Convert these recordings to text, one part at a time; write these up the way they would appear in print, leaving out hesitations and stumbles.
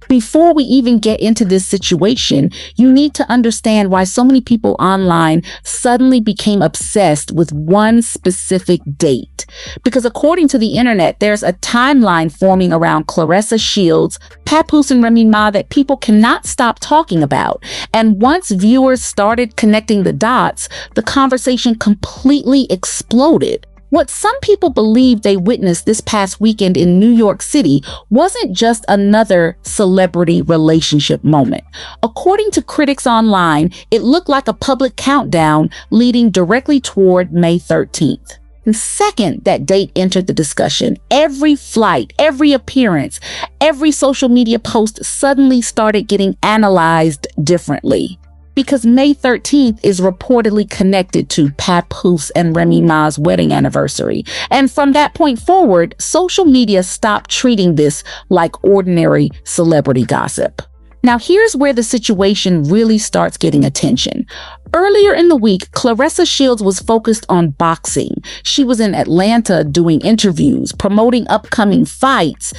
Before we even get into this situation, you need to understand why so many people online suddenly became obsessed with one specific date. Because according to the internet, there's a timeline forming around Claressa Shields, Papoose, and Remy Ma that people cannot stop talking about. And once viewers started connecting the dots, the conversation completely exploded. What some people believe they witnessed this past weekend in New York City wasn't just another celebrity relationship moment. According to critics online, it looked like a public countdown leading directly toward May 13th. The second that date entered the discussion, every flight, every appearance, every social media post suddenly started getting analyzed differently. Because May 13th is reportedly connected to Papoose and Remy Ma's wedding anniversary. And from that point forward, social media stopped treating this like ordinary celebrity gossip. Now, here's where the situation really starts getting attention. Earlier in the week, Claressa Shields was focused on boxing. She was in Atlanta doing interviews, promoting upcoming fights,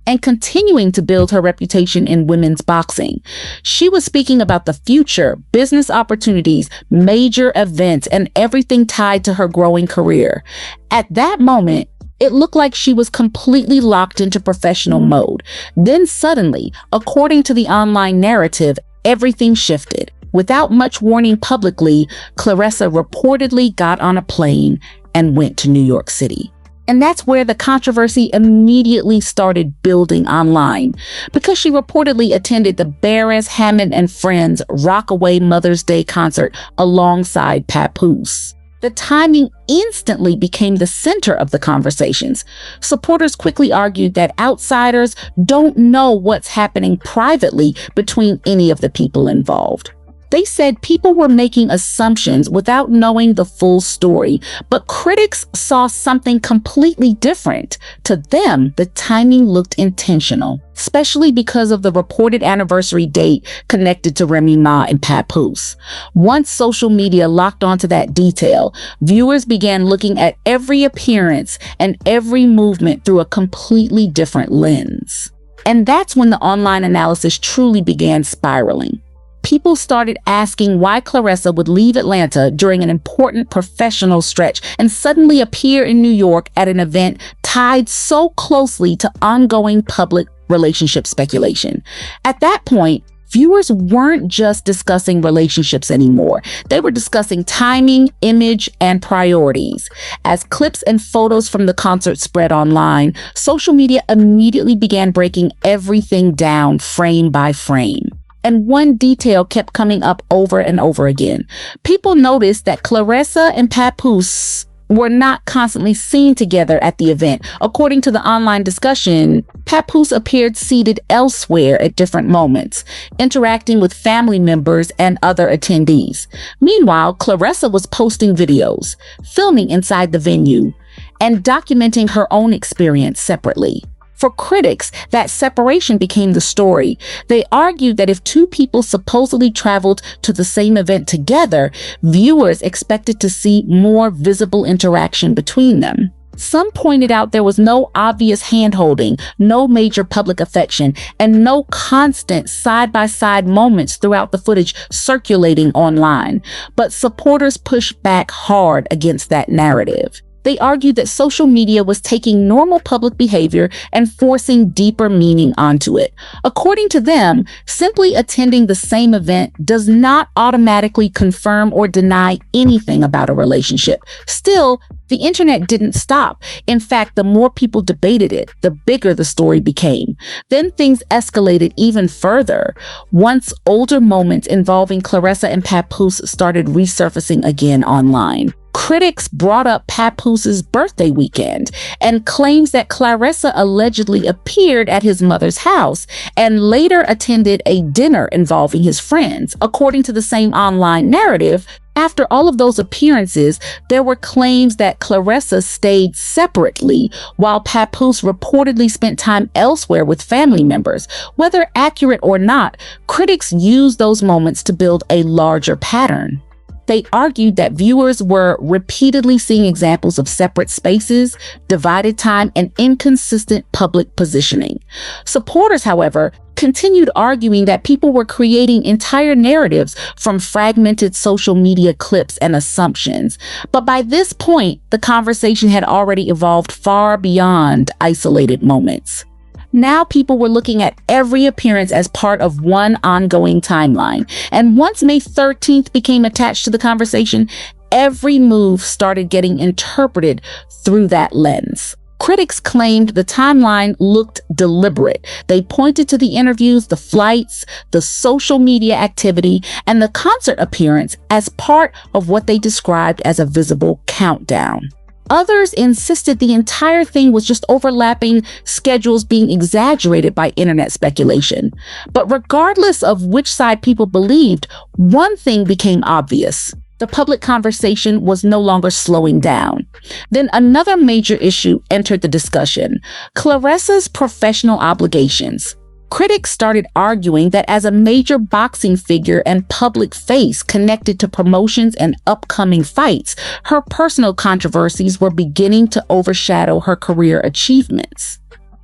and continuing to build her reputation in women's boxing. She was speaking about the future, business opportunities, major events, and everything tied to her growing career. At that moment, it looked like she was completely locked into professional mode. Then suddenly, according to the online narrative, everything shifted. Without much warning publicly, Claressa reportedly got on a plane and went to New York City. And that's where the controversy immediately started building online, because she reportedly attended the Beres Hammond and Friends Rockaway Mother's Day concert alongside Papoose. The timing instantly became the center of the conversations. Supporters quickly argued that outsiders don't know what's happening privately between any of the people involved. They said people were making assumptions without knowing the full story, but critics saw something completely different. To them, the timing looked intentional, especially because of the reported anniversary date connected to Remy Ma and Papoose. Once social media locked onto that detail, viewers began looking at every appearance and every movement through a completely different lens. And that's when the online analysis truly began spiraling. People started asking why Claressa would leave Atlanta during an important professional stretch and suddenly appear in New York at an event tied so closely to ongoing public relationship speculation. At that point, viewers weren't just discussing relationships anymore. They were discussing timing, image, and priorities. As clips and photos from the concert spread online, social media immediately began breaking everything down frame by frame. And one detail kept coming up over and over again. People noticed that Claressa and Papoose were not constantly seen together at the event. According to the online discussion, Papoose appeared seated elsewhere at different moments, interacting with family members and other attendees. Meanwhile, Claressa was posting videos, filming inside the venue, and documenting her own experience separately. For critics, that separation became the story. They argued that if two people supposedly traveled to the same event together, viewers expected to see more visible interaction between them. Some pointed out there was no obvious hand-holding, no major public affection, and no constant side-by-side moments throughout the footage circulating online. But supporters pushed back hard against that narrative. They argued that social media was taking normal public behavior and forcing deeper meaning onto it. According to them, simply attending the same event does not automatically confirm or deny anything about a relationship. Still, the internet didn't stop. In fact, the more people debated it, the bigger the story became. Then things escalated even further. Once older moments involving Claressa and Papoose started resurfacing again online. Critics brought up Papoose's birthday weekend and claims that Claressa allegedly appeared at his mother's house and later attended a dinner involving his friends. According to the same online narrative, after all of those appearances, there were claims that Claressa stayed separately while Papoose reportedly spent time elsewhere with family members. Whether accurate or not, critics used those moments to build a larger pattern. They argued that viewers were repeatedly seeing examples of separate spaces, divided time, and inconsistent public positioning. Supporters, however, continued arguing that people were creating entire narratives from fragmented social media clips and assumptions. But by this point, the conversation had already evolved far beyond isolated moments. Now people were looking at every appearance as part of one ongoing timeline. And once May 13th became attached to the conversation, every move started getting interpreted through that lens. Critics claimed the timeline looked deliberate. They pointed to the interviews, the flights, the social media activity, and the concert appearance as part of what they described as a visible countdown. Others insisted the entire thing was just overlapping schedules being exaggerated by internet speculation. But regardless of which side people believed, one thing became obvious. The public conversation was no longer slowing down. Then another major issue entered the discussion: Claressa's professional obligations. Critics started arguing that as a major boxing figure and public face connected to promotions and upcoming fights, her personal controversies were beginning to overshadow her career achievements.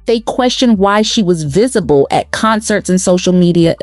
They questioned why she was visible at concerts and social media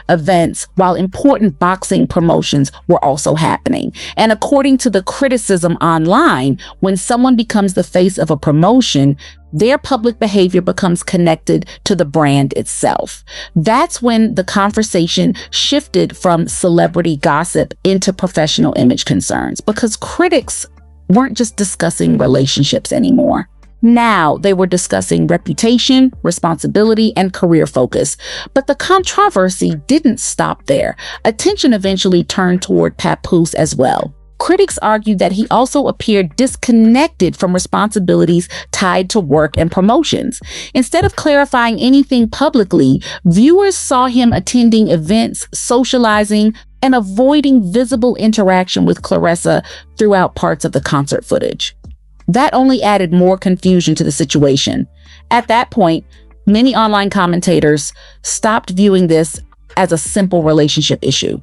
events while important boxing promotions were also happening. And according to the criticism online, when someone becomes the face of a promotion, their public behavior becomes connected to the brand itself. That's when the conversation shifted from celebrity gossip into professional image concerns, because critics weren't just discussing relationships anymore. Now they were discussing reputation, responsibility, and career focus. But the controversy didn't stop there. Attention eventually turned toward Papoose as well. Critics argued that he also appeared disconnected from responsibilities tied to work and promotions. Instead of clarifying anything publicly, viewers saw him attending events, socializing, and avoiding visible interaction with Claressa throughout parts of the concert footage. That only added more confusion to the situation. At that point, many online commentators stopped viewing this as a simple relationship issue.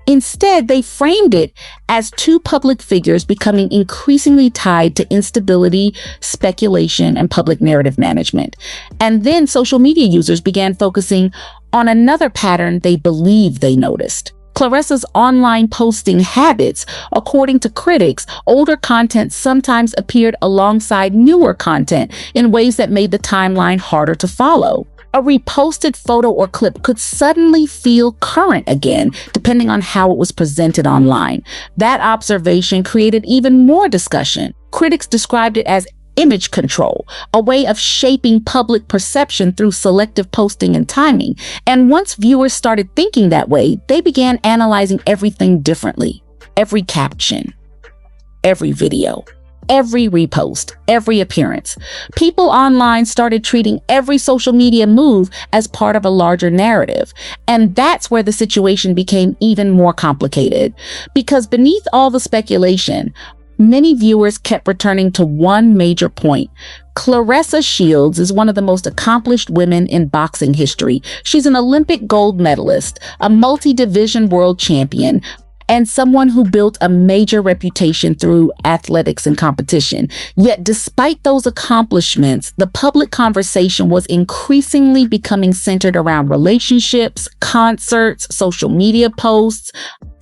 Instead, they framed it as two public figures becoming increasingly tied to instability, speculation, and public narrative management. And then social media users began focusing on another pattern they believed they noticed: Claressa's online posting habits. According to critics, older content sometimes appeared alongside newer content in ways that made the timeline harder to follow. A reposted photo or clip could suddenly feel current again, depending on how it was presented online. That observation created even more discussion. Critics described it as image control, a way of shaping public perception through selective posting and timing. And once viewers started thinking that way, they began analyzing everything differently. Every caption, every video, every repost, every appearance. People online started treating every social media move as part of a larger narrative. And that's where the situation became even more complicated. Because beneath all the speculation, many viewers kept returning to one major point. Claressa Shields is one of the most accomplished women in boxing history. She's an Olympic gold medalist, a multi-division world champion, and someone who built a major reputation through athletics and competition. Yet despite those accomplishments, the public conversation was increasingly becoming centered around relationships, concerts, social media posts,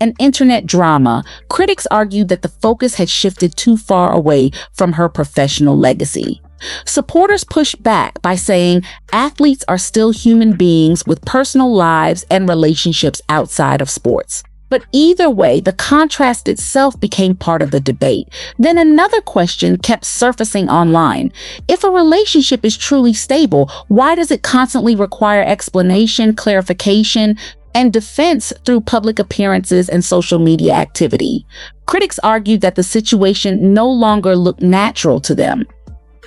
and internet drama. Critics argued that the focus had shifted too far away from her professional legacy. Supporters pushed back by saying athletes are still human beings with personal lives and relationships outside of sports. But either way, the contrast itself became part of the debate. Then another question kept surfacing online. If a relationship is truly stable, why does it constantly require explanation, clarification, and defense through public appearances and social media activity? Critics argued that the situation no longer looked natural to them.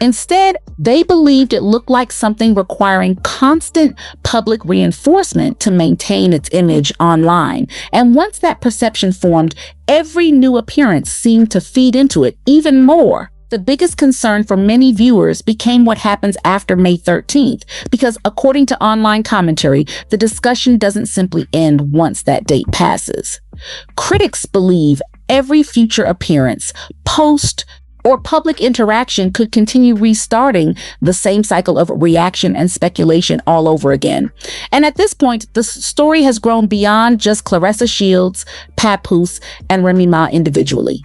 Instead, they believed it looked like something requiring constant public reinforcement to maintain its image online. And once that perception formed, every new appearance seemed to feed into it even more. The biggest concern for many viewers became what happens after May 13th, because according to online commentary, the discussion doesn't simply end once that date passes. Critics believe every future appearance, post, or public interaction could continue restarting the same cycle of reaction and speculation all over again. And at this point, the story has grown beyond just Claressa Shields, Papoose, and Remy Ma individually.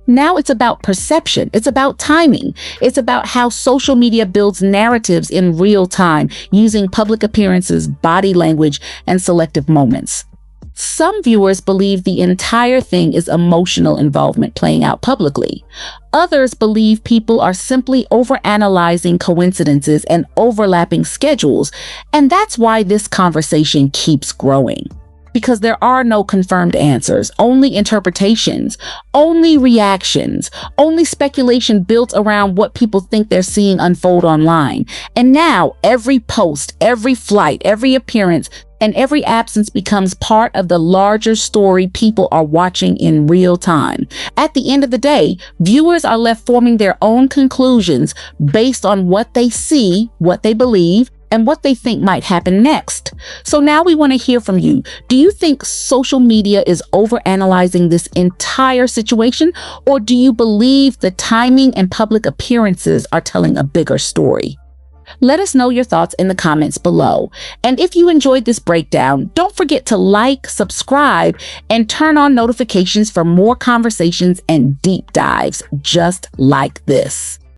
Now it's about perception. It's about timing. It's about how social media builds narratives in real time using public appearances, body language, and selective moments. Some viewers believe the entire thing is emotional involvement playing out publicly. Others believe people are simply overanalyzing coincidences and overlapping schedules, and that's why this conversation keeps growing. Because there are no confirmed answers, only interpretations, only reactions, only speculation built around what people think they're seeing unfold online. And now every post, every flight, every appearance, and every absence becomes part of the larger story people are watching in real time. At the end of the day, viewers are left forming their own conclusions based on what they see, what they believe, and what they think might happen next. So now we want to hear from you. Do you think social media is overanalyzing this entire situation, or do you believe the timing and public appearances are telling a bigger story? Let us know your thoughts in the comments below. And if you enjoyed this breakdown, don't forget to like, subscribe, and turn on notifications for more conversations and deep dives just like this.